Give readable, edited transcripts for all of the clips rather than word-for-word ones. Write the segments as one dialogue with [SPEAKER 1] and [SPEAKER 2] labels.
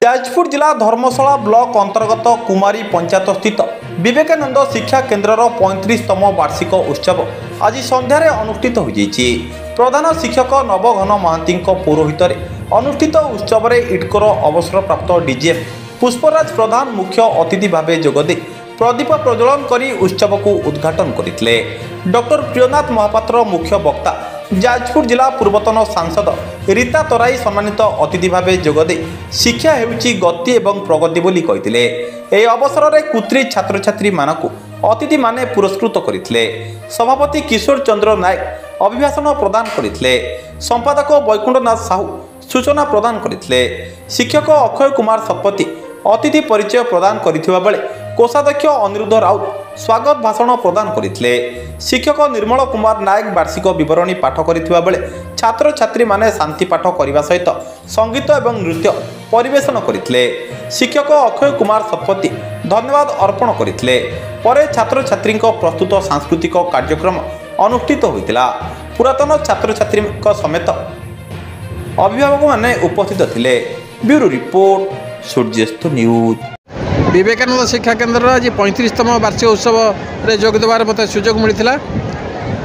[SPEAKER 1] जाजपुर जिला धर्मशाला ब्लॉक अंतर्गत कुमारी पंचायत स्थित विवेकानंद शिक्षा केन्द्रर 35तम वार्षिक उत्सव आज संध्यारे अनुष्ठित हो जाइछि। प्रधान शिक्षक नवघन महांती पौरोहित अनुष्ठित उत्सव में इटकोर अवसरप्राप्त डीजीएम पुष्पराज प्रधान मुख्य अतिथि भाव जोगदे प्रदीप प्रज्वलन करी उत्सव को उद्घाटन करते। डॉक्टर प्रियनाथ महापात्र मुख्य वक्ता, जाजपुर जिला पूर्वतन सांसद रीता तराई सम्मानित अतिथि भाव जोगदे शिक्षा हेउची गति एवं प्रगति बोली कहिथिले। एही अवसर में कुत्री छात्र छात्री मानकु अतिथि माने पुरस्कृत करथिले। सभापति किशोर चंद्र नायक अभिभाषण प्रदान करथिले। संपादक वैकुंठनाथ साहू सूचना प्रदान करथिले। शिक्षक अक्षय कुमार शतपथी अतिथि परिचय प्रदान करिथिबा बेले कोषाध्यक्ष अनिरुद्ध राउत स्वागत भाषण प्रदान करथिले। शिक्षक निर्मल कुमार नायक वार्षिक विवरणी पाठ करिथिबा बेले छात्र छात्री माने शांति पाठ करने सहित संगीत एवं नृत्य परिवेशन करथिले। शिक्षक अक्षय कुमार शतपथी धन्यवाद अर्पण करथिले। परे छात्र छात्री प्रस्तुत सांस्कृतिक कार्यक्रम अनुष्ठित होइतिला। पुरातन छात्र छात्री समेत अभिभावक माने उपस्थित थिले। Bureau report Suryast news.
[SPEAKER 2] Vivekananda Shiksha Kendra आज 35तम वार्षिक उत्सव रे जोग देवार मत सुजोग मिलता।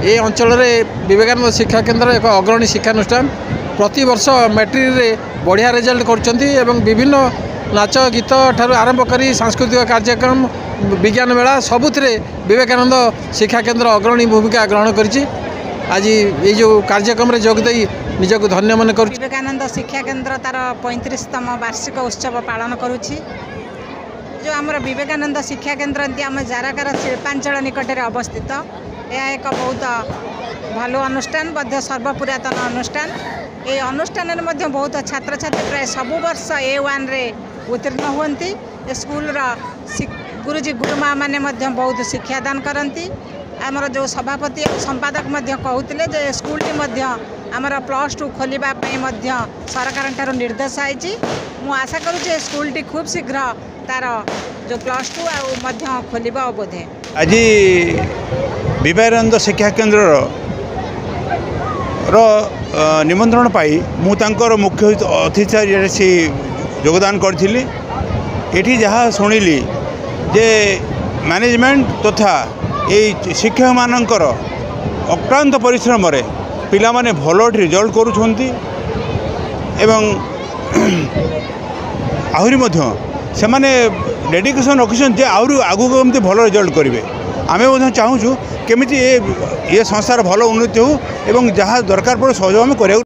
[SPEAKER 2] ये अंचल में विवेकानंद शिक्षा केन्द्र एक अग्रणी शिक्षानुष्ठान प्रति वर्ष मैट्रिक रे बढ़िया रिजल्ट कर विभिन्न नाच गीत ठार आरंभ कर सांस्कृतिक कार्यक्रम विज्ञान मेला सबुथिरे विवेकानंद शिक्षा केन्द्र अग्रणी भूमिका ग्रहण करिछि। आज ये जो कार्यक्रम रे जोग देई निजक धन्य मन कर।
[SPEAKER 3] विवेकानंद शिक्षा केन्द्र तार 35तम वार्षिक उत्सव पालन करुछि। जो आमर विवेकानंद शिक्षा केन्द्र आम जाराकार शिल्पांचल निकट में अवस्थित। यह एक बहुत भल अनुष्ठान सर्वपुरातन अनुष्ठान। ये अनुष्ठान में बहुत छात्र छात्री प्राय सबु वर्ष A1 रे उत्तीर्ण हुंती। स्कूल गुरुजी गुरुमा माने बहुत शिक्षादान करती। आमर जो सभापति संपादक कहते जे स्कूल आमर +2 खोलने सरकार निर्देश आई। मु आशा करुचे स्कूल टी खूब शीघ्र तार जो +2 खोल बोधे।
[SPEAKER 4] आज विवेकानंद शिक्षा केन्द्र निमंत्रण पाई मुझे मुख्य अतिथि से योगदान करी। ये जहाँ शुणिली जे मैनेजमेंट तथा ये शिक्षक मानकर अक्लांत परिश्रम रे पिला माने भलो रिजल्ट करुछंती एवं आहुरी मध्य से माने डेडिकेशन रखिछन जे आहुरी आगु केमती भलो रिजल्ट करिवे। आमे मध्य चाहूछु केमिति ये संस्थार भलो उन्नति हो एवं जहाँ दरकार पड़े सहयोग में करिया।